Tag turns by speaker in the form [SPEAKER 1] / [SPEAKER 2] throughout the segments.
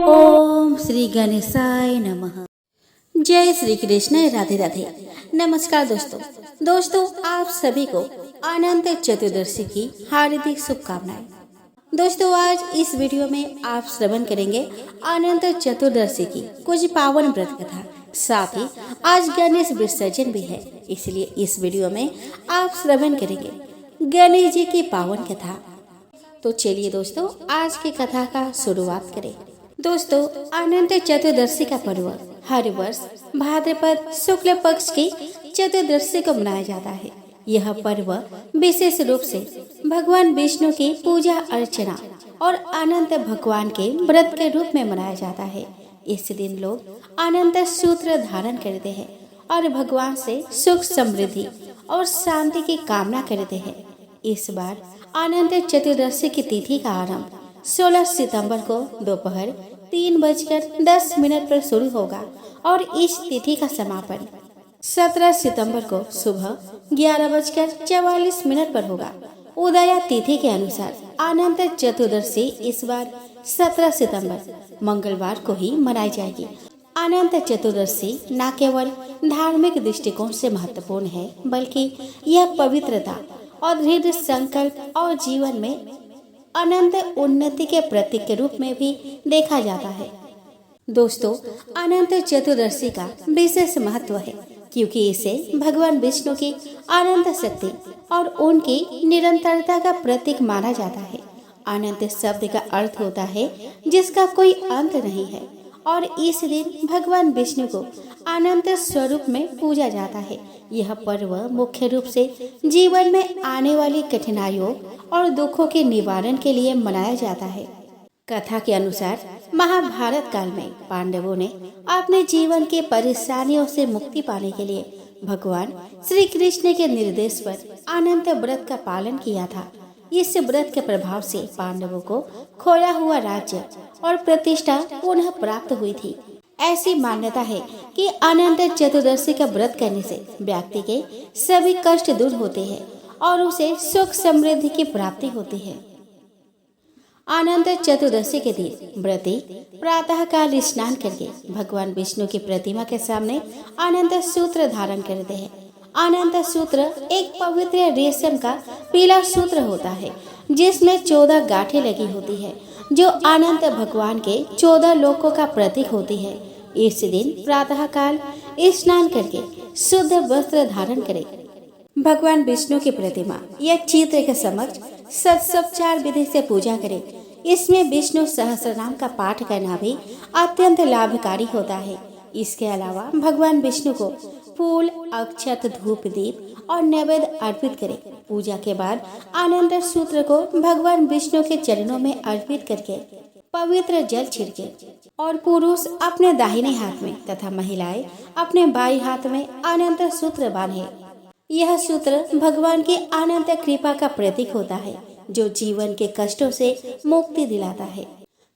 [SPEAKER 1] ओम श्री गणेशाय नमः। जय श्री कृष्ण। राधे राधे। नमस्कार दोस्तों आप सभी को अनंत चतुर्दशी की हार्दिक शुभकामनाएं। दोस्तों आज इस वीडियो में आप श्रवण करेंगे अनंत चतुर्दशी की कुछ पावन व्रत कथा। साथ ही आज गणेश विसर्जन भी है, इसलिए इस वीडियो में आप श्रवण करेंगे गणेश जी की पावन कथा। तो चलिए दोस्तों आज की कथा का शुरुआत करें। दोस्तों अनंत चतुर्दशी का पर्व हर वर्ष भाद्रपद शुक्ल पक्ष की चतुर्दशी को मनाया जाता है। यह पर्व विशेष रूप से भगवान विष्णु की पूजा अर्चना और अनंत भगवान के व्रत के रूप में मनाया जाता है। इस दिन लोग अनंत सूत्र धारण करते हैं और भगवान से सुख समृद्धि और शांति की कामना करते हैं। इस बार अनंत चतुर्दशी की तिथि का आरंभ 16 सितंबर को दोपहर 3:10 पर शुरू होगा और इस तिथि का समापन 17 सितंबर को सुबह 11:44 पर होगा। उदया तिथि के अनुसार अनंत चतुर्दशी इस बार 17 सितंबर मंगलवार को ही मनाई जाएगी। अनंत चतुर्दशी न केवल धार्मिक दृष्टिकोण से महत्वपूर्ण है, बल्कि यह पवित्रता और दृढ़ संकल्प और जीवन में अनंत उन्नति के प्रतीक के रूप में भी देखा जाता है। दोस्तों अनंत चतुर्दशी का विशेष महत्व है क्योंकि इसे भगवान विष्णु की अनंत शक्ति और उनकी निरंतरता का प्रतीक माना जाता है। अनंत शब्द का अर्थ होता है जिसका कोई अंत नहीं है और इस दिन भगवान विष्णु को अनंत स्वरूप में पूजा जाता है। यह पर्व मुख्य रूप से जीवन में आने वाली कठिनाइयों और दुखों के निवारण के लिए मनाया जाता है। कथा के अनुसार महाभारत काल में पांडवों ने अपने जीवन के परेशानियों से मुक्ति पाने के लिए भगवान श्री कृष्ण के निर्देश पर अनंत व्रत का पालन किया था। इस व्रत के प्रभाव से पांडवों को खोया हुआ राज्य और प्रतिष्ठा पुनः प्राप्त हुई थी। ऐसी मान्यता है कि अनंत चतुर्दशी का व्रत करने से व्यक्ति के सभी कष्ट दूर होते हैं और उसे सुख समृद्धि की प्राप्ति होती है। अनंत चतुर्दशी के दिन व्रती प्रातः काल स्नान करके भगवान विष्णु की प्रतिमा के सामने अनंत सूत्र धारण करते हैं। अनंत सूत्र एक पवित्र रेशम का पीला सूत्र होता है जिसमें 14 गांठें लगी होती है जो अनंत भगवान के 14 लोकों का प्रतीक होती है। इस दिन प्रातः काल स्नान करके शुद्ध वस्त्र धारण करें। भगवान विष्णु की प्रतिमा या चित्र के समक्ष षोडशोपचार विधि से पूजा करें। इसमें विष्णु सहस्रनाम का पाठ करना भी अत्यंत लाभकारी होता है। इसके अलावा भगवान विष्णु को फूल, अक्षत, धूप, दीप और नैवेद्य अर्पित करें। पूजा के बाद अनंत सूत्र को भगवान विष्णु के चरणों में अर्पित करके पवित्र जल छिड़के और पुरुष अपने दाहिने हाथ में तथा महिलाएं अपने बाएं हाथ में अनंत सूत्र बांधे। यह सूत्र भगवान की अनंत कृपा का प्रतीक होता है जो जीवन के कष्टों से मुक्ति दिलाता है।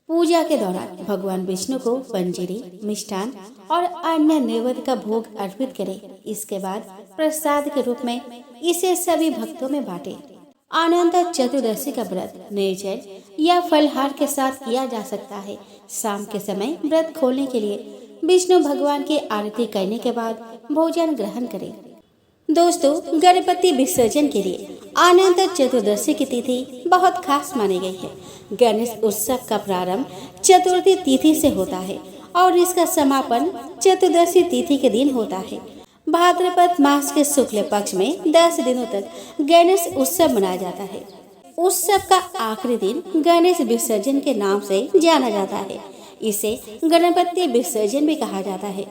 [SPEAKER 1] पूजा के दौरान भगवान विष्णु को पंजीरी, मिष्ठान और अन्य नैवेद्य का भोग अर्पित करें। इसके बाद प्रसाद के रूप में इसे सभी भक्तों में बांटे। अनंत चतुर्दशी का व्रत निर्जल या फलहार के साथ किया जा सकता है। शाम के समय व्रत खोलने के लिए विष्णु भगवान की आरती करने के बाद भोजन ग्रहण करें। दोस्तों गणपति विसर्जन के लिए अनंत चतुर्दशी की तिथि बहुत खास मानी गई है। गणेश उत्सव का प्रारंभ चतुर्थी तिथि से होता है और इसका समापन चतुर्दशी तिथि के दिन होता है। भाद्रपद मास के शुक्ल पक्ष में 10 दिनों तक गणेश उत्सव मनाया जाता है। उत्सव का आखिरी दिन गणेश विसर्जन के नाम से जाना जाता है। इसे गणपति विसर्जन भी कहा जाता है।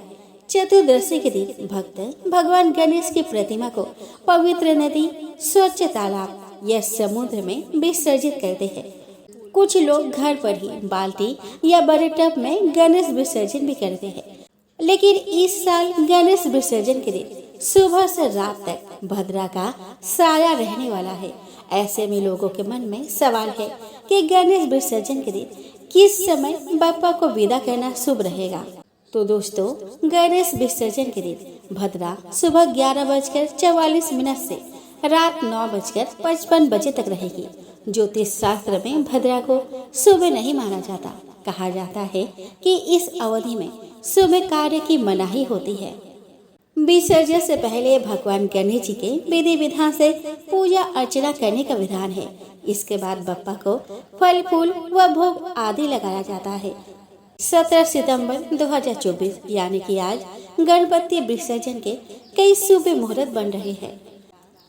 [SPEAKER 1] चतुर्दशी के दिन भक्त भगवान गणेश की प्रतिमा को पवित्र नदी, स्वच्छ तालाब या समुद्र में विसर्जित करते हैं। कुछ लोग घर पर ही बाल्टी या बड़े टब में गणेश विसर्जन भी करते हैं, लेकिन इस साल गणेश विसर्जन के दिन सुबह से रात तक भद्रा का साया रहने वाला है। ऐसे में लोगों के मन में सवाल है कि गणेश विसर्जन के दिन किस समय बाप्पा को विदा करना शुभ रहेगा। तो दोस्तों गणेश विसर्जन के दिन भद्रा सुबह 11:44 से रात 9:55 तक रहेगी। ज्योतिष शास्त्र में भद्रा को सुबह नहीं माना जाता। कहा जाता है कि इस अवधि में शुभ कार्य की मनाही होती है। विसर्जन से पहले भगवान गणेश जी के विधि विधान से पूजा अर्चना करने का विधान है। इसके बाद बप्पा को फल फूल व भोग आदि लगाया जाता है। 17 सितंबर 2024 यानी कि आज गणपति विसर्जन के कई शुभ मुहूर्त बन रहे हैं।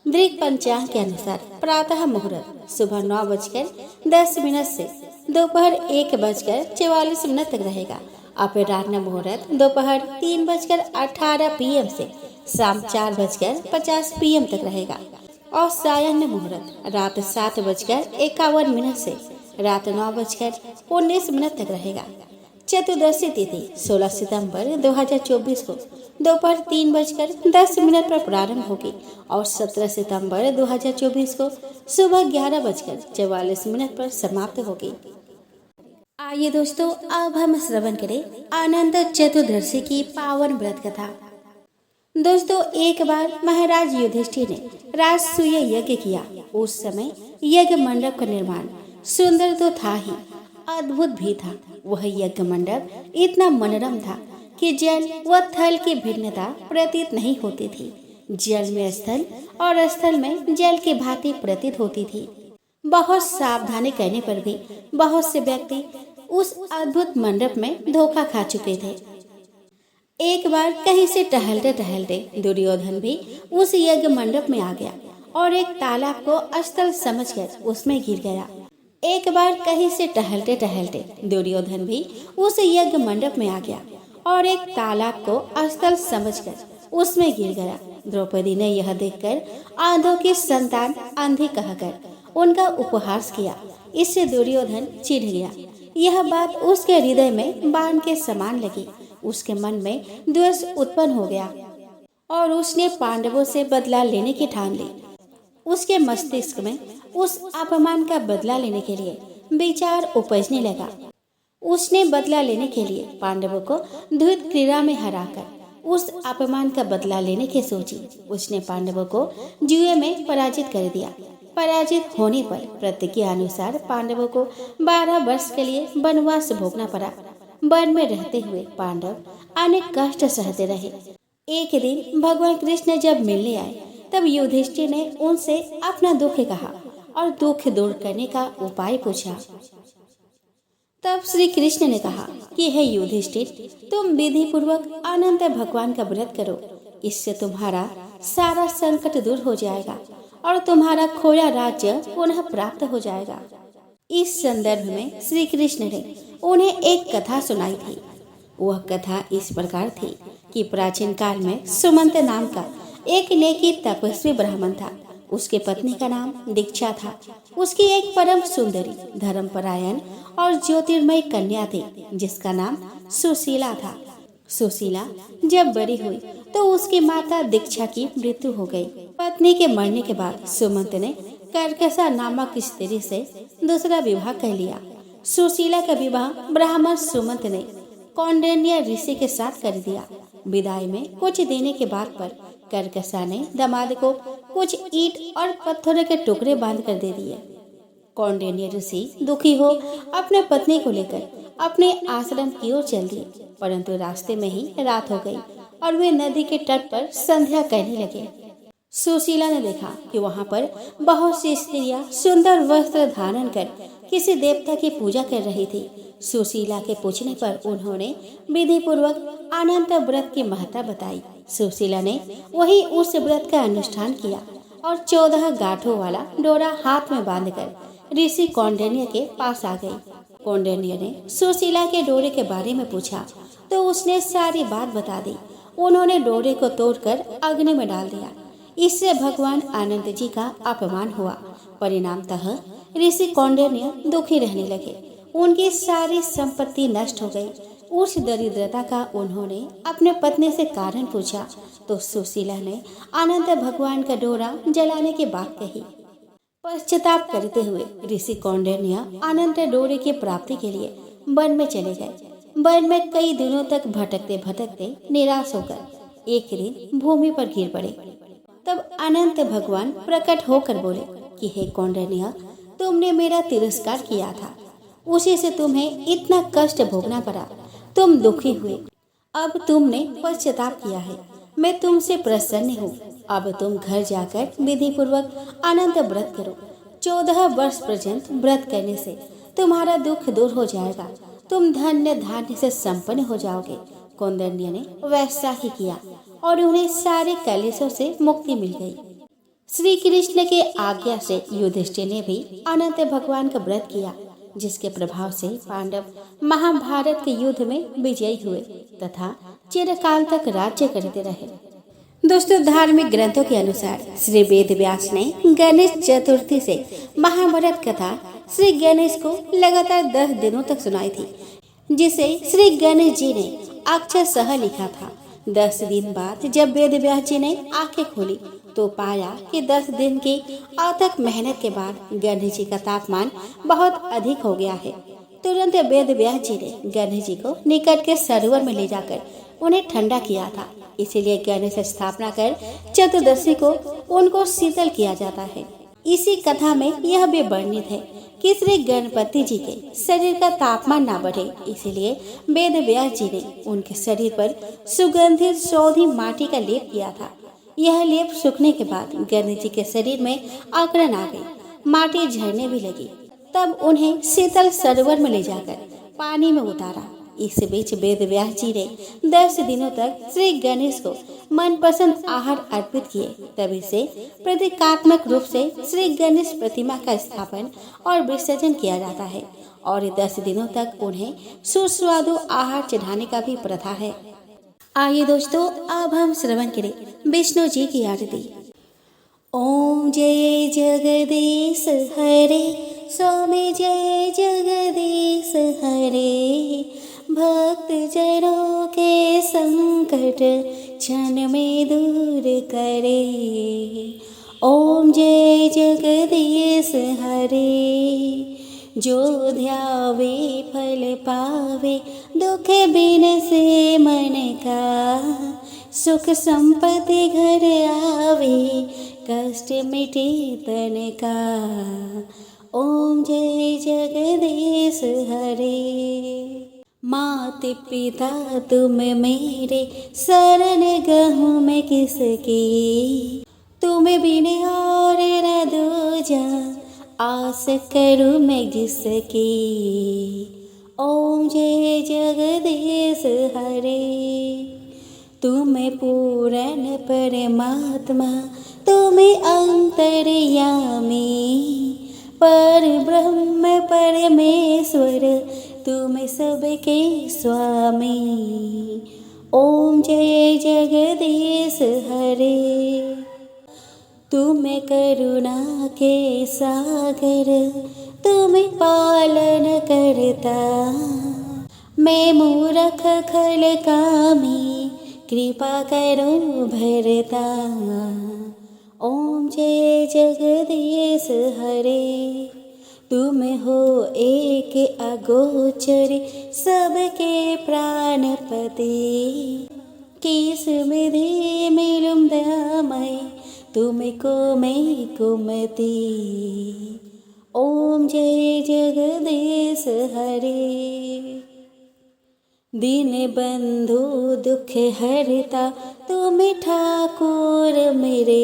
[SPEAKER 1] वृक पंचांग के अनुसार प्रातः मुहूर्त सुबह 9:10 से दोपहर 1:44 तक रहेगा। अपराह्न मुहूर्त दोपहर 3:18 PM से शाम 4:50 PM तक रहेगा और सायं मुहूर्त रात 7:51 से रात 9:19 तक रहेगा। चतुर्दशी तिथि 16 सितंबर 2024 को दोपहर 3:10 पर प्रारंभ होगी और 17 सितंबर 2024 को सुबह 11:44 पर समाप्त होगी। आइए दोस्तों, अब हम श्रवण करें अनंत चतुर्दशी की पावन व्रत कथा। दोस्तों, एक बार महाराज युधिष्ठिर ने राजसूय यज्ञ किया। उस समय यज्ञ मंडप का निर्माण सुंदर तो था ही, अद्भुत भी था। वह यज्ञ मंडप इतना मनोरम था कि जल व थल की भिन्नता प्रतीत नहीं होती थी। जल में स्थल और स्थल में जल की भांति प्रतीत होती थी। बहुत सावधानी करने पर भी बहुत से व्यक्ति उस अद्भुत मंडप में धोखा खा चुके थे। एक बार कहीं से टहलते टहलते दुर्योधन भी उस यज्ञ मंडप में आ गया और एक तालाब को स्थल समझकर उसमें गिर गया। एक बार कहीं से टहलते टहलते दुर्योधन भी उस यज्ञ मंडप में आ गया और एक तालाब को स्थल समझकर उसमें गिर गया। द्रौपदी ने यह देखकर आंधों की संतान अंधी कहकर उनका उपहास किया। इससे दुर्योधन चिढ़ गया। यह बात उसके हृदय में बाण के समान लगी। उसके मन में द्वेष उत्पन्न हो गया और उसने पांडवों से बदला लेने की ठान ली। उसके मस्तिष्क में उस अपमान का बदला लेने के लिए विचार उपजने लगा। उसने बदला लेने के लिए पांडवों को द्वैत क्रीड़ा में हराकर उस अपमान का बदला लेने की सोची। उसने पांडवों को जुए में पराजित कर दिया। पराजित होने पर प्रतिज्ञा अनुसार पांडवों को 12 वर्ष के लिए वनवास भोगना पड़ा। वन में रहते हुए पांडव अनेक कष्ट सहते रहे। एक दिन भगवान कृष्ण जब मिलने आए तब युधिष्ठिर ने उनसे अपना दुख कहा और दुख दूर करने का उपाय पूछा। तब श्री कृष्ण ने कहा कि हे युधिष्ठिर, तुम विधि पूर्वक अनंत भगवान का व्रत करो। इससे तुम्हारा सारा संकट दूर हो जाएगा और तुम्हारा खोया राज्य पुनः प्राप्त हो जाएगा। इस संदर्भ में श्री कृष्ण ने उन्हें एक कथा सुनाई थी। वह कथा इस प्रकार थी कि प्राचीन काल में सुमंत नाम का एक नेकी तपस्वी ब्राह्मण था। उसके पत्नी का नाम दीक्षा था। उसकी एक परम सुंदरी, धर्मपरायण और ज्योतिर्मय कन्या थी जिसका नाम सुशीला था। सुशीला जब बड़ी हुई तो उसकी माता दीक्षा की मृत्यु हो गई। पत्नी के मरने के बाद सुमंत ने कर्कशा नामक स्त्री से दूसरा विवाह कर लिया। सुशीला का विवाह ब्राह्मण सुमंत ने कौंडिन्य ऋषि के साथ कर दिया। विदाई में कुछ देने के बाद पर कर्कशा ने दामाद को कुछ ईंट और पत्थरों के टुकड़े बांध कर दे दिए। कौंडिन्य ऋषि दुखी हो अपने पत्नी को लेकर अपने आश्रम की ओर चल दिए, परंतु रास्ते में ही रात हो गई और वे नदी के तट पर संध्या करने लगे। सुशीला ने देखा कि वहां पर बहुत सी स्त्रियां सुंदर वस्त्र धारण कर किसी देवता की पूजा कर रही थी। सुशीला के पूछने पर उन्होंने विधि पूर्वक अनंत व्रत की महत्ता बताई। सुशीला ने वही उस व्रत का अनुष्ठान किया और 14 गांठों वाला डोरा हाथ में बांधकर ऋषि कौंडिन्य के पास आ गई। कौंडिन्य ने सुशीला के डोरे के बारे में पूछा तो उसने सारी बात बता दी। उन्होंने डोरे को तोड़कर अग्नि में डाल दिया। इससे भगवान अनंत जी का अपमान हुआ। परिणामतः ऋषि कौंडिन्य दुखी रहने लगे। उनकी सारी संपत्ति नष्ट हो गई। उस दरिद्रता का उन्होंने अपने पत्नी से कारण पूछा तो सुशीला ने अनंत भगवान का डोरा जलाने की बात कही। पश्चाताप करते हुए ऋषि कौंडिन्य अनंत डोरे की प्राप्ति के लिए वन में चले गए। वन में कई दिनों तक भटकते भटकते निराश होकर एक दिन भूमि पर गिर पड़े। तब अनंत भगवान प्रकट होकर बोले कि हे कौंडिन्य, तुमने मेरा तिरस्कार किया था उसी से तुम्हें इतना कष्ट भोगना पड़ा। तुम दुखी हुए, अब तुमने पश्चाताप किया है। मैं तुमसे प्रसन्न हूँ। अब तुम घर जाकर विधि पूर्वक अनंत व्रत करो। 14 वर्ष पर्यंत व्रत करने से तुम्हारा दुख दूर हो जाएगा। तुम धन्य धान्य से संपन्न हो जाओगे। कौंडिन्य ने वैसा ही किया और उन्हें सारे कलेशों से मुक्ति मिल गई। श्री कृष्ण के आज्ञा से युधिष्ठिर ने भी अनंत भगवान का व्रत किया, जिसके प्रभाव से पांडव महाभारत के युद्ध में विजयी हुए तथा चिरकाल तक राज्य करते रहे। दोस्तों, धार्मिक ग्रंथों के अनुसार श्री वेद व्यास ने गणेश चतुर्थी से महाभारत कथा श्री गणेश को लगातार 10 दिनों तक सुनाई थी, जिसे श्री गणेश जी ने अक्षरशः लिखा था। 10 दिन बाद जब वेद व्यास जी ने आंखें खोली तो पाया कि 10 दिन की अथक मेहनत के बाद गणेश जी का तापमान बहुत अधिक हो गया है। तुरंत वेद व्यास जी ने गणेश जी को निकट के सरोवर में ले जाकर उन्हें ठंडा किया था। इसीलिए गणेश स्थापना कर चतुर्दशी को उनको शीतल किया जाता है। इसी कथा में यह भी वर्णित है कि श्री गणपति जी के शरीर का तापमान ना बढ़े, इसलिए वेद व्यास जी ने उनके शरीर पर सुगंधित सौधी माटी का लेप किया था। यह लेप सूखने के बाद गणेश जी के शरीर में अकड़न आ गई, माटी झड़ने भी लगी। तब उन्हें शीतल सरोवर में ले जाकर पानी में उतारा। इस बीच वेद व्यास जी ने 10 दिनों तक श्री गणेश को मनपसंद आहार अर्पित किए। तभी से प्रतीकात्मक रूप से श्री गणेश प्रतिमा का स्थापन और विसर्जन किया जाता है और 10 दिनों तक उन्हें सुस्वादु आहार चढ़ाने का भी प्रथा है। आइए दोस्तों, अब हम श्रवण करें विष्णु जी की आरती। ओम जय जगदीश हरे, स्वामी जय जगदीश हरे। भक्त जनों के संकट क्षण में दूर करे। ओम जय जगदीश हरे। जो ध्यावे फल पावे, दुख बिन से मन का। सुख संपत्ति घर आवे, कष्ट मिटे तन का। ओम जय जगदीश हरे। मात पिता तुम मेरे, शरण गहूँ मैं किसकी। तुम बिन और न दूजा, आस करूँ मैं जिसकी। ओम जय जगदीश हरे। तुम पूर्ण परमात्मा, तुम अंतर्यामी। पर ब्रह्म परमेश्वर, तुम सबके स्वामी। ओम जय जगदीश हरे। तुम करुणा के सागर, तुम पालन करता। मैं मूर्ख खल कामी, कृपा करो भरता। ओम जय जगदीश हरे। तुम हो एक अगोचर, सबके प्राणपति। किस विधि मिलूं दयामय, तुमको मैं कुमति। ओम जय जगदीश हरे। दीन बंधु दुख हरता, तुम ठाकुर मेरे।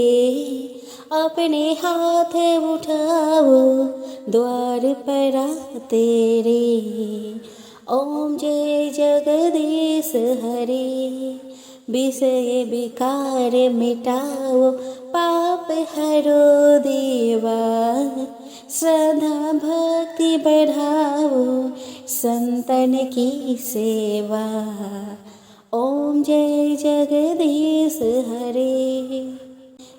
[SPEAKER 1] अपने हाथ उठाओ, द्वार पर तेरे। ओम जय जगदीश हरे। विषय विकार मिटाओ, पाप हरो देवा। श्रद्धा भक्ति बढ़ाओ, संतन की सेवा। ओम जय जगदीश हरे।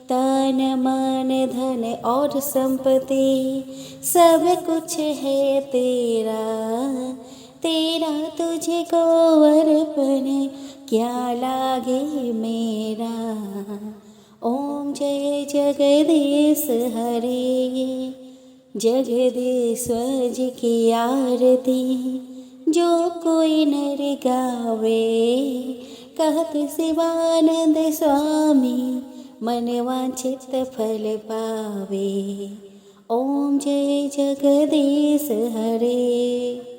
[SPEAKER 1] तन मन धन और संपत्ति, सब कुछ है तेरा। तेरा तुझको अर्पण, क्या लागे मेरा। ओम जय जगदीश हरे। जगदीश्वर जी की आरती, जो कोई नर गावे। कहत शिवानंद स्वामी, मन वांछित फल पावे। ओम जय जगदीश हरे।